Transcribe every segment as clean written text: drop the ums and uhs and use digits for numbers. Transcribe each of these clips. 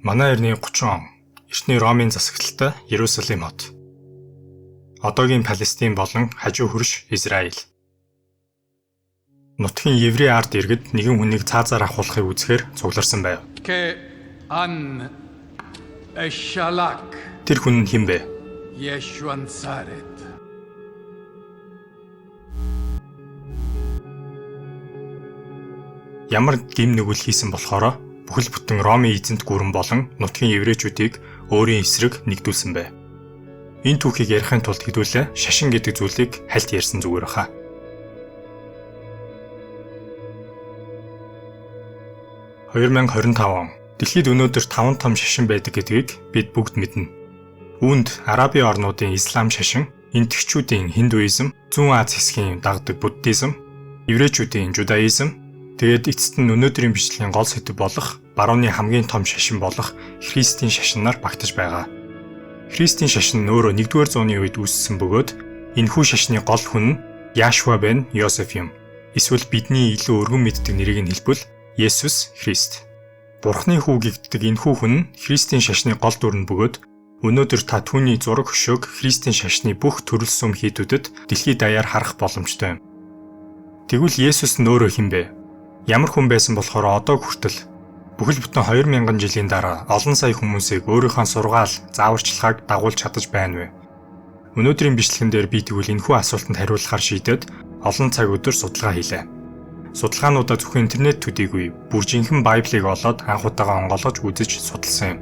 Манай эртний 30 он эртний Ромын засаглалтай Иерусалим хот. Одоогийн Палестин болон хажуу хөрш Израиль. Нутгийн еврей ард иргэд нэгэн хүнийг цаазаар ахуулахыг үзэхээр цугларсан байв. Тэр хүн нь хэн бэ? Ямар гим нүгэл хийсэн болохоор бүхэл бүтэн Ромын эзэнт гүрэн болон нутгийн еврейчүүдийг өөрийн эсрэг нэгдүүлсэн байв. Энэ түүхийг ярихын тулд хэдүүлээ шашин гэдэг зүйлийг хальт ярьсан зүгээр хаа. (2025) он. Дэлхийд өнөөдөр 5 том шашин байдаг гэдгийг бид бүгд мэднэ. Үүнд Арабын орнуудын ислам шашин, энтэгчүүдийн хиндуизм, Зүүн Аз хэсгийн дагдаг буддизм, еврейчүүдийн жудаизм, тэгээд эцэст нь өнөөдрийн бичлэгийн гол сэдэв болох барууны хамгийн том шашин болох христийн шашинаар багтаж байгаа. Христийн шашин нь өөрөө 1-р зууны үед үүссэн бөгөөд энэхүү шашны гол хүн нь Яшва бен Йосеф юм. Эсвэл бидний илүү өргөн мэддэг нэрийг нь хэлбэл Есүс Христ. Бурхны хүү гэгддэг энэхүү хүн нь Христийн шашны гол дүр нь бөгөөд өнөөдөр та түүний зураг хөшөөг Христийн шашны бүх төрөл сум хийдүүдэд дэлхийд даяар харах боломжтой юм. Тэгвэл Есүс нь өөрөө хэн бэ? Ямар хүн байсан болохоор одоо хүртэл бүхэл бүтэн 2000 жилийн дараа олон сая хүмүүсийг өөрийнхөө сургаал, зааварчилгааг дагуулж чадаж байна вэ? Өнөөдрийн бичлэгэн дээр би тэгвэл энэхүү асуултанд хариулахаар шийдээд олон цаг өдөр судалгаа хийлээ. Судалгаануудаа зөвхөн интернет төдийгүй бүр жинхэнэ Байблыг олоод анх удаага онгойлгож үзэж судалсан юм.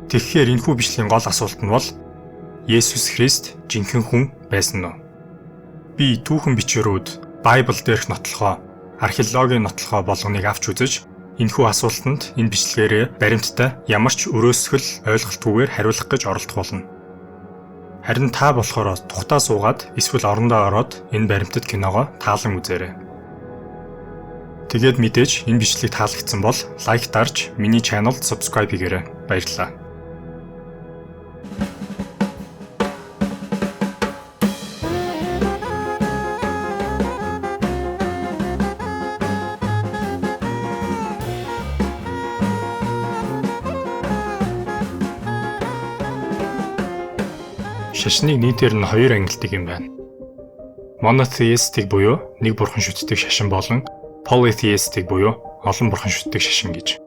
Тэгэхээр энэхүү бичлэгийн гол асуулт нь бол Есүс Христ жинхэнэ хүн байсан уу? Би түүхэн бичвэрүүд, Байбл дээрх нотлохоо, археологийн нотлохоо болгоныг авч үзэж энэхүү асуултанд энэ бичлэгээрээ баримттай ямар ч өрөөсгөл ойлголтгүйгээр хариулах гэж оролдох болно. Харин та болохоор тухтаа суугаад эсвэл орондоо ороод энэ баримтат киногоо таалан үзээрэй. Тэгээд мэдээж энэ бичлэг таалагдсан бол лайк дарж миний чаналд subscribe хийгээрэй. Баярлалаа. Шашныг нийтээр нь 2 ангилдаг юм байна. Monotheistic буюу нэг бурхан шүтдэг шашин болон polytheistic буюу олон бурхан шүтдэг шашин гэж.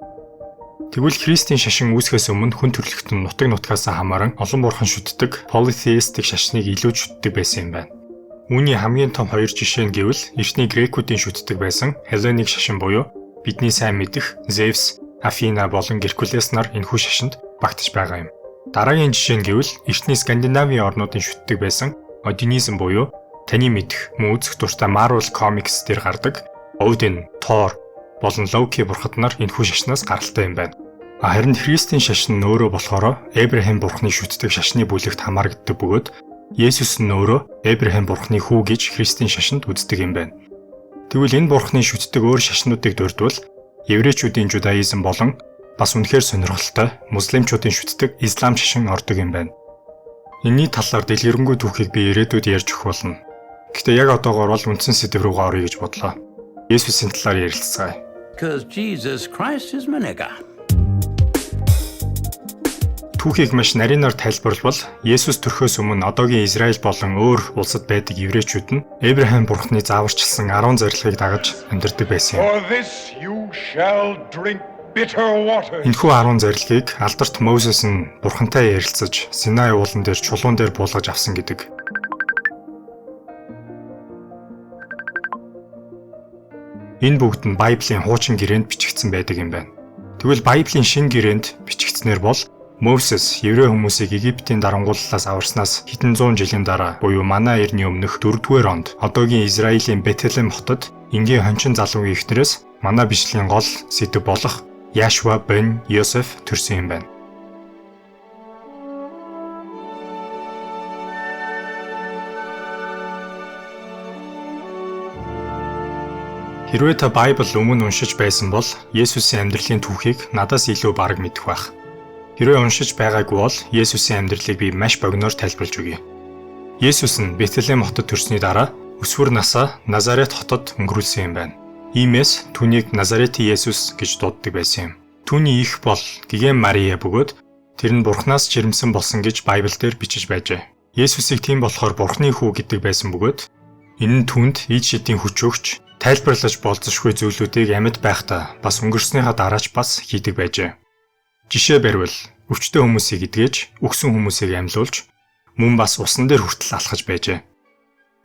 Тэгвэл Христийн шашин үүсгэхээс өмнө хүн төрөлхтөн нутаг нутгаас хамааран олон бурхан шүтдэг polytheistic шашныг илүү шүтдэг байсан юм байна. Үүний хамгийн том 2 жишээ нь гэвэл эртний грекүүдийн шүтдэг байсан Hellenic шашин буюу бидний сайн мэдэх Zeus, Athena болон Hercules нар энэхүү шашинд багтаж байгаа юм. Дараагийн жишээ нь гэвэл эртний Скандинавийн орнуудын шүтдэг байсан Odinizm буюу таны мэдэх мөн үзэх дуртай Marvel Comics дээр гардаг Odin, Thor болон Loki бурхад нар энэхүү шашнаас гаралтай юм байна. Харин Христийн шашин нь өөрөө болохоор Эбрахим бурхны шүтдэг шашны бүлэгт хамаардаг бөгөөд Есүс нь өөрөө Эбрахим бурхны хүү гэж Христийн шашинд үздэг юм байна. Тэгвэл энэ бурхны шүтдэг өөр шашнуудыг дурдвал еврейчүүдийн жудаизм болон бас үнэхээр сонирхолтой муслимчуудын шүтдэг ислам шашин ордог юм байна. Энэний талаар дэлгэрэнгүй түүхийг би ирээдүйд ярьж өгөх болно. Гэхдээ яг одоогоор бол үндсэн сэдэв рүү оръё гэж бодлоо. Есүсийн талаар ярилцгаая. Түүхийг маш нарийнаар тайлбарлавал Есүс төрхөөс өмнө одоогийн Израиль болон өөр улсад байдаг еврейчүүд нь Эбрахим бурхны зааварчилсан 10 зорилгыг дагаж амьдардаг байсан юм. Энэхүү 10 зорилгыг алдарт Мoses нь бурхантай ярилцаж Синай уулан дээр чулуун дээр буулгаж авсан гэдэг. Энэ бүгд нь Байблийн хуучин гэрээнд бичигдсэн байдаг юм байна. Тэгвэл Байблийн шинэ гэрээнд бичигдснээр бол Мoses еврей хүмүүсийг Египтийн дарангууллаас аварснаас хэдэн зуун жилийн дараа буюу манай эртний өмнөх 4-р онд одоогийн Израилийн Бэтлеhem хотод энгийн хончин залуугийн эхнэрээс манай бичлэгийн гол сэдэв болох Яшва бен Йосеф төрсөн юм байна. Хэрвээ та Байбл өмнө уншиж байсан бол Есүсийн амьдралын түүхийг надаас илүү бараг мэдэх байх. Хэрвээ уншиж байгаагүй бол Есүсийн амьдралыг би маш богиноор тайлбарлаж өгье. Есүс нь Бэтлеhem хотод төрсний дараа өсвөр насаа Назарет хотод өнгөрүүлсэн юм байна. Иймээс түүнийг Назаретийн Есүс гэж дууддаг байсан юм. Түүний их бол Гигэн Мария бөгөөд тэр нь Бурханаас жирэмсэн болсон гэж Байбал дээр бичиж байжээ. Есүсийг тийм болохоор Бурханы хүү гэдэг байсан бөгөөд энэ нь түүнд ид шидийн хүч өгч тайлбарлаж болзошгүй зүйлүүдийг амьд байхдаа бас өнгөрснийхаа дараач бас хийдэг байжээ. Жишээ барьвал өвчтөе хүмүүсийг идгээж, үхсэн хүмүүсийг амьлуулж, мөн бас усан дээр хүртэл алхаж байжээ.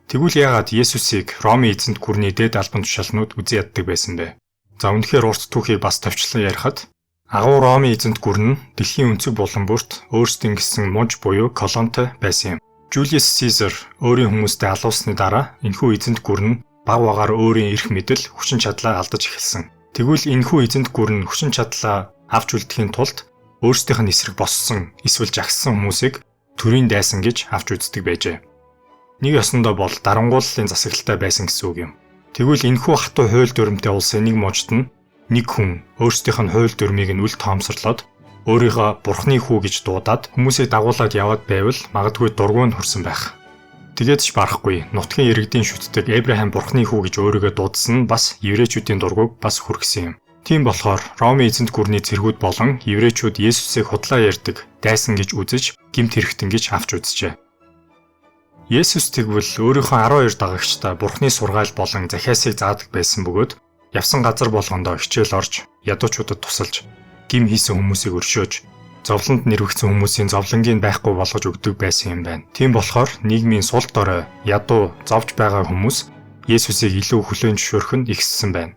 Тэгвэл яагаад Есүсийг Ромын эзэнт гүрний дээд албан тушаалнууд үзэн яддаг байсан бэ? За үнэхээр урт түүхийг бас товчлон ярихад агуу Ромын эзэнт гүрэн нь дэлхийн өнцөг булан бүрт өөрсдийн гэсэн мунж буюу колонтой байсан юм. Жулиус Сизар өөрийн хүмүүстэй алуусны дараа энэхүү эзэнт гүрэн нь баг багаар өөрийн эрх мэдэл, хүчин чадлаа алдаж эхэлсэн. Тэгвэл энэхүү эзэнт гүрэн хүчин чадлаа авч үлдэхийн тулд өөрсдийнх нь эсрэг боссон, эсвэл жагссан хүмүүсийг төрийн дайсан гэж авч үздэг байжээ. Нэг ёсондоо бол дарангууллын засаглалтай байсан гэсэн үг юм. Тэгвэл энэхүү хатуу хууль дүрмтэй улсын нэг мужид нь нэг хүн өөрсдийнх нь хууль дүрмийг нь үл тоомсорлоод өөрийгөө Бурханы хүү гэж дуудаад хүмүүсийг дагуулад яваад байвал магадгүй дургүй нь хүрсэн байх. Тэгээд ч барахгүй нутгийн иргэдийн шүтдэг Эбрахам Бурханы хүү гэж өөрийгөө дуудсан нь бас еврейчүүдийн дургуйг бас хүргэсэн юм. Тийм болохоор Ромын эзэнт гүрний цэргүүд болон еврейчүүд Есүсийг худлаа ярьдаг, дайсан гэж үзэж, гэмт хэрэгтэн гэж авч үзжээ. Есүс тэгвэл өөрийнхөө 12 дагагчтай Бурханы сургаал болон захиасыг заадаг байсан бөгөөд явсан газар болгондоо хичээл орж, ядуучуудад тусалж, гим хийсэн хүмүүсийг өршөөж, зовлонд нэрвэгдсэн хүмүүсийн зовлонгийг байхгүй болгож өгдөг байсан юм байна. Тийм болохоор нийгмийн сул дорой, ядуу, зовж байгаа хүмүүс Есүсийг илүү хүлээн зөвшөөрөх нь ихссэн байна.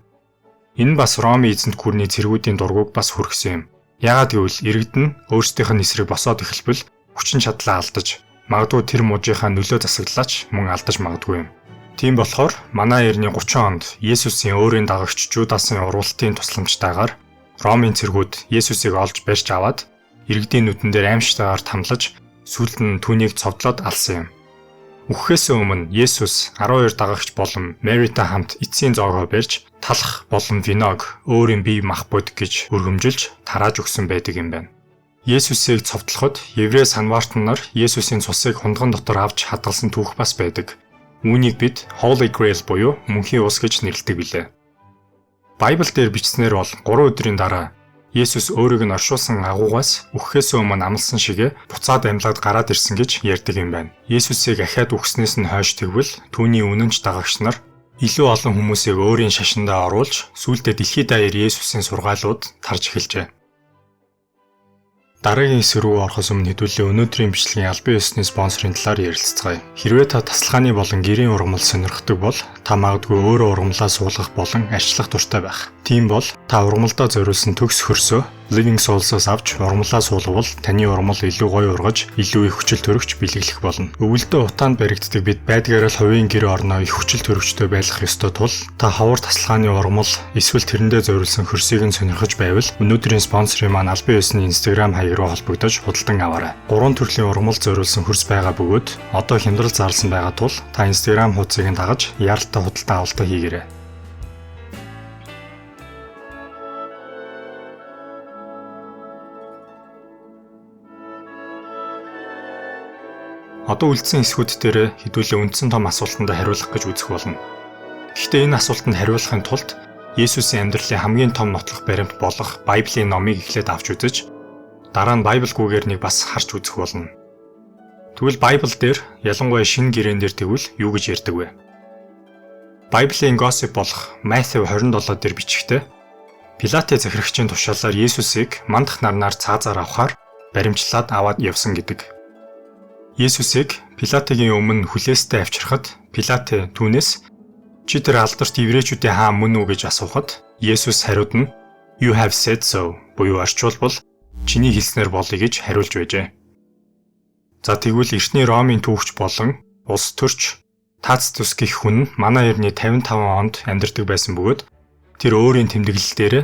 Энэ бас Ромын эзэнт гүрний цэргүүдийн дургуйг бас хүргэсэн юм. Яагаад гэвэл иргэд нь өөрсдийнх нь эсрэг босоод эхэлбэл хүчин чадлаа алдаж, магадгүй тэр мужийнхаа нөлөө засаглаач мөн алдаж магадгүй юм. Тийм болохоор манай эртний 30 онд Есүсийн өөрийн дагагч Жудасын урвалтын тусламжтайгаар Ромын цэргүүд Есүсийг олж барьж аваад иргэдийн нүдэн дээр аимшигтайгаар тамлаж сүүлд нь түүнийг цовдлоод алсан юм. Үхэхээс өмнө Есүс 12 дагагч болон Маритай хамт эцсийн зоогоо барьж талах болон виног өөрийн бие махбод гэж өргөмжилж тарааж өгсөн байдаг юм байна. Есүсийг цовдлоход еврей санваартан нар Есүсийн цусыг хундган дотор авч хадгалсан түүх бас байдаг. Үүнийг бид Holy Grail буюу мөнхийн ус гэж нэрлэдэг билээ. Байбал дээр бичснээр бол 3 өдрийн дараа Есүс өөрийг нь оршуулсан агуугаас үхэхээс өмнө амласан шигээ буцаад амьлаад гараад ирсэн гэж ярьдаг юм байна. Есүсийг ахиад үхснээс нь хойш тэгвэл түүний үнэнч дагагч нар илүү олон хүмүүсийг өөрийн шашиндаа оруулж сүүлдээ дэлхийд даяар Есүсийн сургаалууд тарж эхэлжээ. Дараагийн хэсэг рүү орохоос өмнө хэдүүлээ өнөөдрийн бичлэгийн албан ёсны спонсорын талаар ярилцгаая. Хэрвээ та тасалгааны болон гэрийн ургамал сонирхдог бол та магадгүй өөрөө ургамлаа суулгах болон арчлах дуртай байх. Тийм бол та ургамалдаа зориулсан төгс хөрсөө Living Souls-аас авч ургамлаа суулгавал таны ургамал илүү гоё ургаж, илүү их хүчил төрөгч бэлэглэх болно. Өвөлдөө утаанд баригддаг бид байдгаараа л хувийн гэр орноо их хүчил төрөгчтэй байх ёстой тул та хавар тасалгааны ургамал эсвэл тэрэндээ зориулсан хөрсийг нь сонирхож байвал өнөөдрийн спонсорын маань албан ёсны Instagram хаяг руу холбогдож худалдан аваарай. 3 төрлийн ургамал зориулсан хөрс байгаа бөгөөд одоо хямдрал зарласан байгаа тул та Instagram хуудсыг нь дагаж яаралтай худалдан авалтаа хийгээрэй. Одоо үлдсэн хэсгүүд дээр хэдүүлээ үндсэн том асуултанд хариулах гэж үзэх болно. Гэхдээ энэ асуултанд хариулахын тулд Есүсийн амьдралын хамгийн том нотлох баримт болох Байблийн номыг эхлээд авч үзэж, дараа нь Байблгүйгээр нэг бас харж үзэх болно. Тэгвэл Байбл дээр ялангуяа шинэ гэрээн дээр тэгвэл юу гэж ярьдаг вэ? Байблийн Gossip болох Маthew 27 дээр бичгтээ Пилатын захирагчийн тушаалаар Есүсийг мандах нарнаар цаазаар авахаар баримтлаад аваад явсан гэдэг. Есүсийг Пилатыгийн өмнө хүлээстэй авчирхад Пилат түүнээс чи тэр алдарт еврейчүүдийн хаан мөн үү гэж асуухад Есүс хариуд нь You have said so буюу орчуулбал чиний хэлснээр болъё гэж хариулж байжээ. За тэгвэл эртний Ромын түүхч болон улс төрч Тацтус гэх хүн манай эртний 55 онд амьдардаг байсан бөгөөд тэр өөрийн тэмдэглэл дээр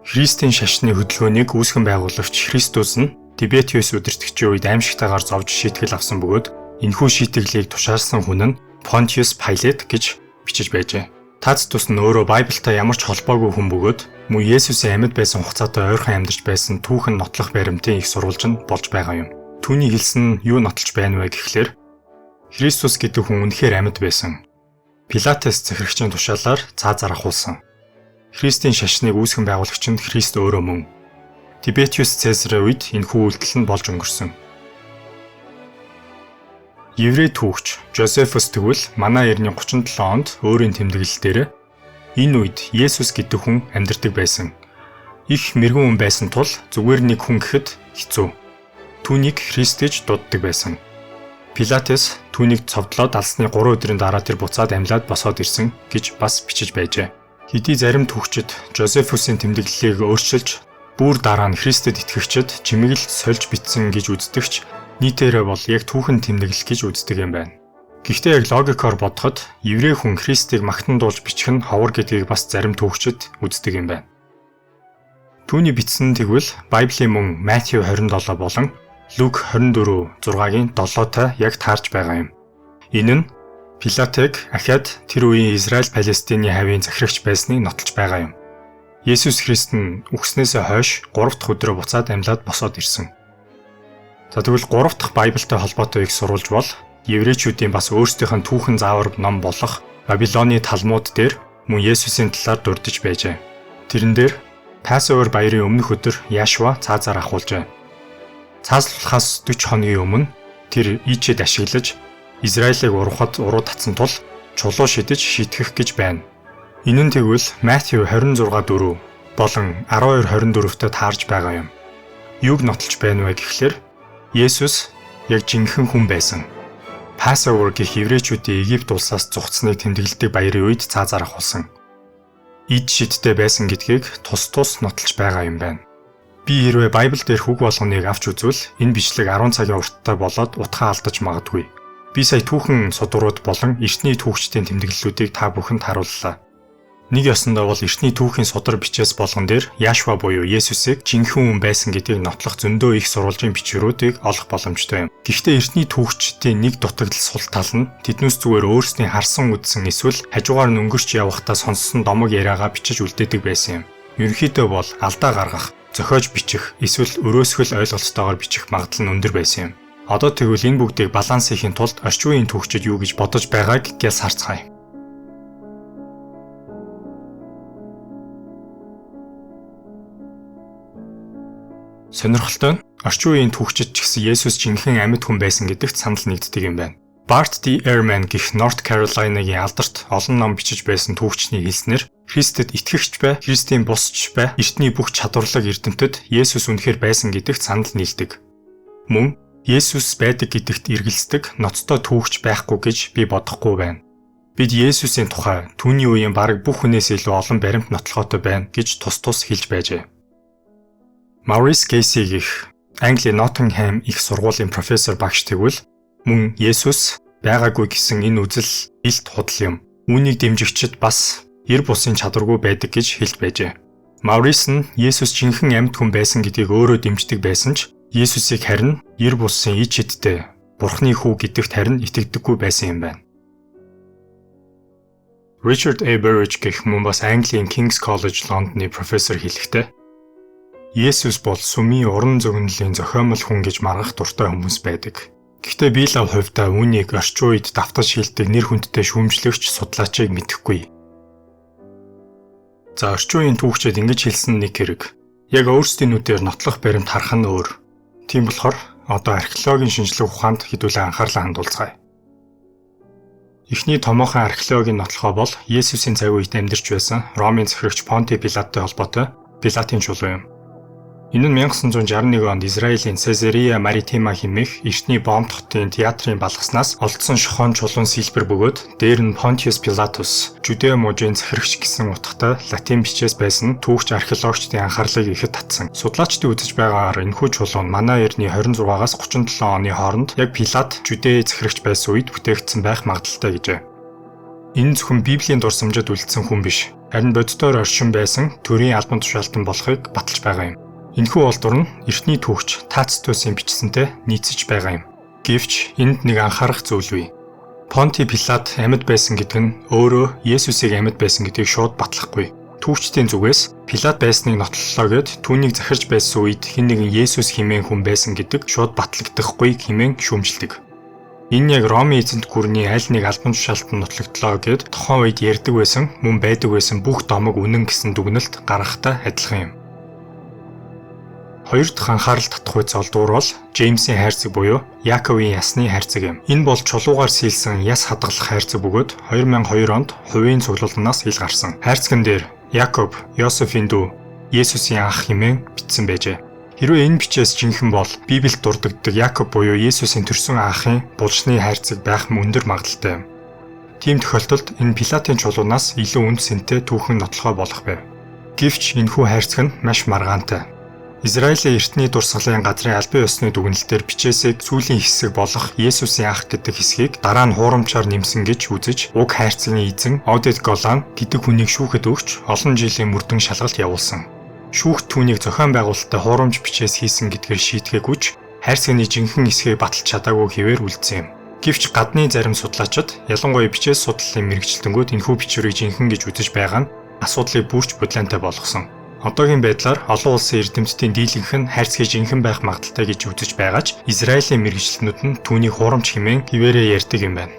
Христийн шашны хөдөлгөөнийг үүсгэн байгуулагч Христос нь Тибетиус удирдагчийн үед аимшигтайгаар зовж шийтгэл авсан бөгөөд энэхүү шийтгэлийг тушаалсан хүн нь Понтиус Пилат гэж бичиж байжээ. Тацтус нь өөрөө Байблтай ямар ч холбоогүй хүн бөгөөд мөн Есүсийн амьд байсан хугацаатай ойрхон амьдарч байсан түүхэн нотлох баримтын их сурвалж нь болж байгаа юм. Түүний хэлсэн нь юу нотолж байна вэ гэхлээр Христос гэдэг хүн үнэхээр амьд байсан. Пилатес захирагчийн тушаалаар цаазаар ахуулсан. Христийн шашныг үүсгэн байгуулагч нь Христ өөрөө мөн. Тибетиус Цэсарын үед энэхүү үйлдэл нь болж өнгөрсөн. Еврей түүхч Жозефус тэгвэл манай эртний 37 онд өөрийн тэмдэглэлээр энэ үед Есүс гэдэг хүн амьдардаг байсан. Их мэргэн хүн байсан тул зүгээр нэг хүн гэхэд хэцүү. Түүнийг Христ гэж дууддаг байсан. Пилатес түүнийг цовдлоод алсны 3 өдрийн дараа тэр буцаад амьлаад босоод ирсэн гэж бас бичиж байжээ. Хэдий зарим түүхчид Жозефусын тэмдэглэлийг өөрчилж бүр дараа нь Христэд итгэгчид чимэглэл сольж бичсэн гэж үздэгч нийтээрээ бол яг түүхэн тэмдэглэл гэж үздэг юм байна. Гэхдээ яг логикоор бодоход еврей хүн Христийг магтандуулж бичих нь ховор гэдгийг бас зарим түүхчид үздэг юм байна. Түүний бичсэн тэгвэл Библийн мөн Матthew 27 болон Лук 24:6-гийн 7-тай яг таарж байгаа юм. Энэ нь Пилатыг ахаад тэр үеийн Израиль-Палестины хавийн захирагч байсныг нотолж байгаа юм. Есүс Христ нь үхснээсээ хойш 3 дахь өдрөө буцаад амьлаад босоод ирсэн. За тэгвэл 3 дахь Библитай холбоотой их сурвалж бол еврейчүүдийн бас өөрсдийнх нь түүхэн заавар ном болох Бабилоны Талмуд дээр мөн Есүсийн талаар дурдж байжээ. Тэрэн дээр Пасовер баярын өмнөх өдөр Яшва цаазаар ахуулжээ. Цааслуулахаас 40 хоногийн өмнө тэр Ичэд ашиглаж Израилийг урахад уруу татсан тул чулуу шидэж шийтгэх гэж байна. Энэ нь тэгвэл Матthew 26:4 болон 12:24-т таарж байгаа юм. Юуг нотолж байна вэ гэхлээр Есүс яг жинхэнэ хүн байсан. Пасовер гэх еврейчүүдийн Египт улсаас зугтсныг тэмдэглэдэг баярын үед цаазаар ахуулсан. Ид шидтэй байсан гэдгийг тус нотолж байгаа юм байна. Би хэрвээ Байбл дээр үг болгоныг авч үзвэл энэ бичлэг 10 цагийн урттай болоод утгаа алдаж магадгүй. Би сая түүхэн судурууд болон эртний түүхчдийн тэмдэглэлүүдийг та бүхэнд харууллаа. Нэг ёсондоо бол эртний түүхийн судар бичээс болгон дээр Яшва буюу Есүсийг жинхэнэ хүн байсан гэдгийг нотлох зөндөө их сурвалжийн бичвэрүүдийг олох боломжтой юм. Гэхдээ эртний түүхчдийн нэг дутагдал сул тал нь тэднээс зүгээр өөрсдийн харсан үзсэн эсвэл хажуугаар нь өнгөрч явахдаа сонссон домог яриагаа бичиж үлдээдэг байсан юм. Ерөнхийдөө бол алдаа гаргах, зохиож бичих эсвэл өрөөсгөл ойлголттойгоор бичих магадлал нь өндөр байсан юм. Одоо тэгвэл энэ бүгдийг баланс хийхин тулд орчин үеийн түүхчид юу гэж бодож байгааг гялс харцгаая. Сонирхолтой нь орчин үеийн түүхчид ч гэсэн Есүс жинхэнэ амьд хүн байсан гэдэгт санал нэгддэг юм байна. Bart D. Ehrman гэх North Carolina-гийн алдарт олон ном бичиж байсан түүхчний хэлснээр Христэд итгэгч бай, Христийн бусч бай, эртний бүх чадварлаг эрдэмтэд Есүс үнэхээр байсан гэдэгт санал нийлдэг. Мөн Есүс байдаг гэдэгт эргэлздэг ноцтой түүхч байхгүй гэж би бодохгүй байна. Бид Есүсийн тухай түүний үеийн бараг бүх хүнээс илүү олон баримт нотлохотой байна гэж тус хэлж байжээ. Maurice Casey гэх Англи Nottingham их сургуулийн профессор багш тэгвэл мөн Есүс байгаагүй гэсэн энэ үзэл илт худал юм. Үүнийг дэмжигчид бас эр бусын чадваргүй байдаг гэж хэлж байжээ. Maurice нь Есүс жинхэнэ амьд хүн байсан гэдгийг өөрөө дэмждэг байсан ч Есүсийг харин эр бусын ич хидтэй Бурхны хүү гэдэгт харин итгэдэггүй байсан юм байна. Richard A. Burridge гэх мөн бас Английн King's College Лондоны профессор хэлэхдээ Есүс бол сүмийн уран зөгнөлийн зохиомол хүн гэж маргах дуртай хүмүүс байдаг. Гэхдээ би л хувьдаа үүнийг орчин үед давтаж шилдэг нэр хүндтэй шүүмжлэгч судлаачийг мэдэхгүй. За орчин үеийн түүхчид ингэж хэлсэн нэг хэрэг. Яг өөрсдийн нүдээр нотлох баримт харах нь өөр. Тийм болохоор одоо археологийн шинжилгээ ухаанд хэдүүлээ анхаарлаа хандуулцгаая. Эхний томоохон археологийн нотлохоо бол Есүсийн цаг үед амьдарч байсан Ромын захирагч Понти Пилаттай холбоотой Пилатын чулуу юм. Энэ нь 1961 онд Израилийн Цезария Маритима хэмээх эртний бомб хотын театрын балгаснаас олдсон шохон чулуун сэлбэр бөгөөд дээр нь Pontius Pilatus, Жудеа мужийн захирагч гэсэн утгатай латин бичээс байсан түүхч археологчдын анхаарлыг ихэд татсан. Судлаачдын үзэж байгаагаар энэхүү чулуу нь манай эртний 26-аас 37 оны хооронд яг Пилат Жудеа захирагч байсан үед бүтээгдсэн байх магадaltaй гэжээ. Энэ зөвхөн Библийн дурсамжид үлдсэн хүн биш, харин боддоор оршин байсан төрийн албан тушаалтан болохыг баталж байгаа юм. Энэхүү олдвор нь эртний түүхч Тацитусийн бичсэнтэй нийцэж байгаа юм. Гэвч энд нэг анхаарах зүйл бий. Понти Пилат амьд байсан гэдэг нь өөрөө Есүсийг амьд байсан гэдгийг шууд батлахгүй. Түүхчдийн зүгээс Пилат байсныг нотлолоо гэд түүнийг захирч байсан үед хэн нэгэн Есүс хэмээн хүн байсан гэдэг шууд батлагдахгүй хэмээн шүүмжилдэг. Энэ яг Ромын эзэнт гүрний аль нэг албан тушаалтанд нотлогдлоо гэд тухайн үед ярьдаг байсан мөн байдаг байсан бүх домог үнэн гэсэн дүгнэлт гаргахтай адилхан юм. Хоёр дахь анхаарал татах үе олдуур бол Джеймсийн хайрцаг буюу Яаковын ясны хайрцаг юм. Энэ бол чулуугаар сийлсэн яс хадгалах хайрцаг бөгөөд 2002 онд хувийн цуглуулнаас ил гарсан. Хайрцагн дээр Яаков, Йосефийн дүү, Есүсийн ах хэмээн бичсэн байжээ. Хэрвээ энэ бичээс жинхэнэ бол Библиэд дурддагддаг Яаков буюу Есүсийн төрсөн ахын булчны хайрцаг байх өндөр магадaltaй юм. Тийм тохиолдолд энэ Пилатын чулуунаас илүү үнд сэнтэй түүхэн нотлохоо болох байв. Гэвч энэхүү хайрцаг нь маш маргаантай. Израилийн эртний дурсгалын газрын албан ёсны дүгнэлтээр бичээсээ сүүлийн хэсэг болох Есүсийн ах гэдэг хэсгийг дараа нь хуурамчаар нэмсэн гэж үзэж, уг хайрцагны эзэн Одед Голан гэдэг хүнийг шүүхэд өгч олон жилийн мөрдөн шалгалт явуулсан. Шүүхт түүнийг зохион байгуулалттай хуурамч бичээс хийсэн гэдгээр шийтгээгүйч хайрцагны жинхэнэ эсхийг баталж чадаагүй хэвээр үлдсэн юм. Гэвч гадны зарим судлаачид ялангуяа бичээс судлалын мэргэжилтэнгүүд энэхүү бичвэрийг жинхэнэ гэж үзэж байгаа нь асуудлыг бүрч бодлонтой болгосон. Одоогийн байдлаар олон улсын эрдэмтдийн дийлэнх нь хайрцагын жинхэнэ байх магадaltaй гэж үзэж байгаа ч Израилийн мэргэжилтнүүд нь түүнийг хуурамч хэмээн хിവэрэ ярьдаг юм байна.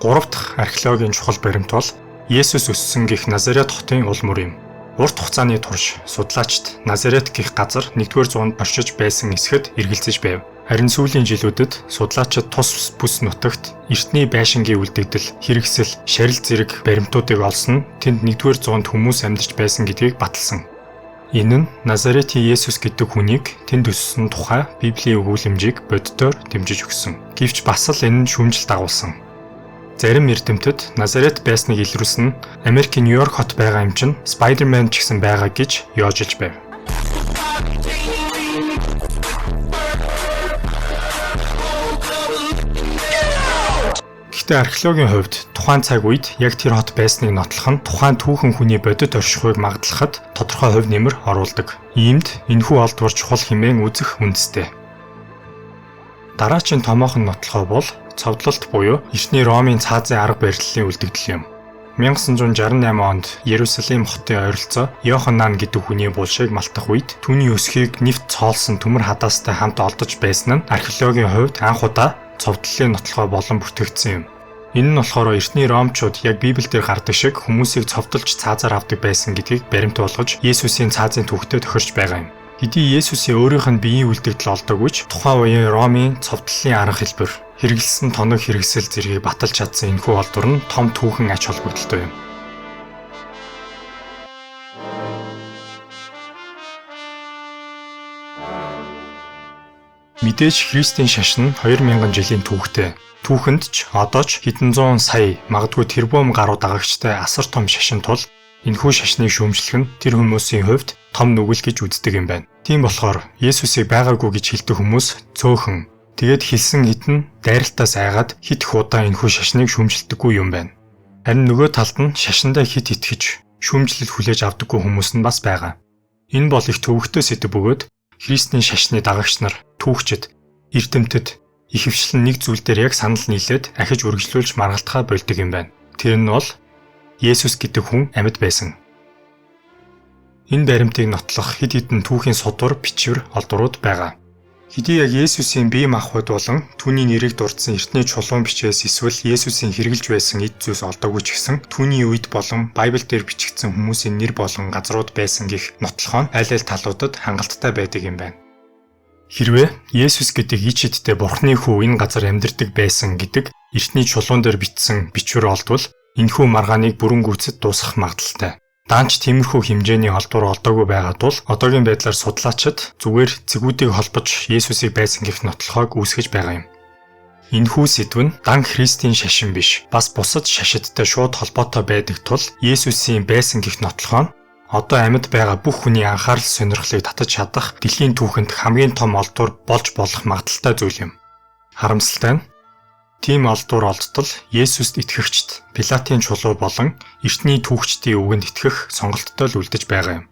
Гурав дахь археологийн чухал баримт бол Есүс өссөн гэх Назарет хотын ул мөр юм. Урт хугацааны турш судлаачид Назарет гэх газар 1-р зуунд оршиж байсан эсэхэд эргэлзэж байв. Харин сүүлийн жилүүдэд судлаачид тус бүс нутагт эртний байшингийн үлдэгдэл, хэрэгсэл, шарил зэрэг баримтуудыг олсон нь тэнд 1-р зуунд хүмүүс амьдарч байсан гэдгийг баталсан. Энэ нь Назаретийн Есүс гэдэг хүнийг тэнд өссөн тухай Библийн өгүүлэмжийг боддоор дэмжиж өгсөн. Гэвч бас л энэ нь шүүмжил дагуулсан. Зарим эрдэмтэд Назарет байсныг илрүүлсэн нь Америкийн Нью-Йорк хот байгаа юм чинь Spider-Man ч гэсэн байгаа гэж яожилж байв. Гэхдээ археологийн хувьд тухайн цаг үед яг тэр хот байсныг нотлох нь тухайн түүхэн хүний бодит оршихуйг магадлахад тодорхой хувь нэмэр оруулдаг. Иймд энэхүү олдвор чухал хэмээн үзэх үндэстэй. Дараагийн томоохон нотлохоо бол цовдлолт буюу эртний Ромын цаазын арга бариллын үлдэгдэл юм. 1968 онд Иерусалим хотын ойролцоо Йоханан гэдэг хүний булшийг малтах үед түүний өсхийг нэвт цоолсон төмөр хадаастай хамт олдож байсан нь археологийн хувьд анх удаа цовдлолын нотлохоо болон бүтээгдсэн юм. Энэ нь болохоор эртний Ромчууд яг Библиэлд гардаг шиг хүмүүсийг цовдлж цаазаар авдаг байсан гэдгийг баримт болгож Есүсийн цаазын түүхтэй тохирч байгаа юм. Хэдий Есүсийн өөрийнх нь биеийн үлдэгдэл олдоггүй ч тухайн үеийн Ромын цовдлолын арга хэлбэр, хэрэгэлсэн тоног хэрэгсэл зэргийг баталж чадсан энэхүү олдвор нь том түүхэн ач холбогдолтой юм. Мэдээж Христийн шашин нь 2000 жилийн түүхтэй. Түүхэнд ч одоо ч хэдэн зуун сая, магадгүй тэрбум гаруй дагагчтай асар том шашин тул энэхүү шашныг шүүмжлэх нь тэр хүмүүсийн хувьд том нүгэл гэж үздэг юм байна. Тийм болохоор Есүсийг байгаагүй гэж хэлдэг хүмүүс цөөхөн. Тэгээд хэлсэн хитэн дайралтаас айгаад хит их удаа энэхүү шашныг шүүмжилдэггүй юм байна. Харин нөгөө талд нь шашиндаа хит итгэж шүүмжлэл хүлээж авдаггүй хүмүүс нь бас байгаа. Энэ бол их төвөгтэй сэдв бөгөөд Христийн шашны дагагч нар, түүхчид, эрдэмтэд ихэвчлэн нэг зүйл дээр яг санал нийлээд ахиж үргэлжлүүлж маргалтахаа болдог юм байна. Тэр нь бол Есүс гэдэг хүн амьд байсан. Энэ баримтыг нотлох хэд хэдэн түүхийн судвар, бичвэр, олдврууд байгаа. Хэдий яг Есүсийн бие махбод болон түүний нэрийг дурдсан эртний чулуун бичээс эсвэл Есүсийн хэрэгжилж байсан эд зүйлс олдоогүй ч гэсэн түүний үед болон Байбал дээр бичигдсэн хүмүүсийн нэр болон газрууд байсан гэх нотлохоо аль аль талуудад хангалттай байдаг юм байна. Хэрвээ Есүс гэдэг ич эдтэй Бурхны хүү энэ газар амьдардаг байсан гэдэг эртний чулуун дээр бичсэн бичвэр олдвол энэхүү маргааныг бүрэн гүйцэд дуусгах магадaltaй. Даанч тиймэрхүү хэмжээний олдвор олдоогүй байгаа тул одоогийн байдлаар судлаачид зүгээр цэгүүдийг холбож Есүсийг байсан гэх нотлохоог үүсгэж байгаа юм. Энэхүү сэдв нь дан Христийн шашин биш, бас бусад шашидтай шууд холбоотой байдаг тул Есүсийн байсан гэх нотлохоо нь одоо амьд байгаа бүх хүний анхаарал сонирхлыг татаж чадах дэлхийн түүхэнд хамгийн том олдвор болж болох магадaltaй зүйл юм. Харамсалтай нь тийм олдвор олдтол Есүст итгэгчд Пилатын чулуу болон эртний түүхчдийн үгэнд итгэх сонголттой л үлдэж байгаа юм.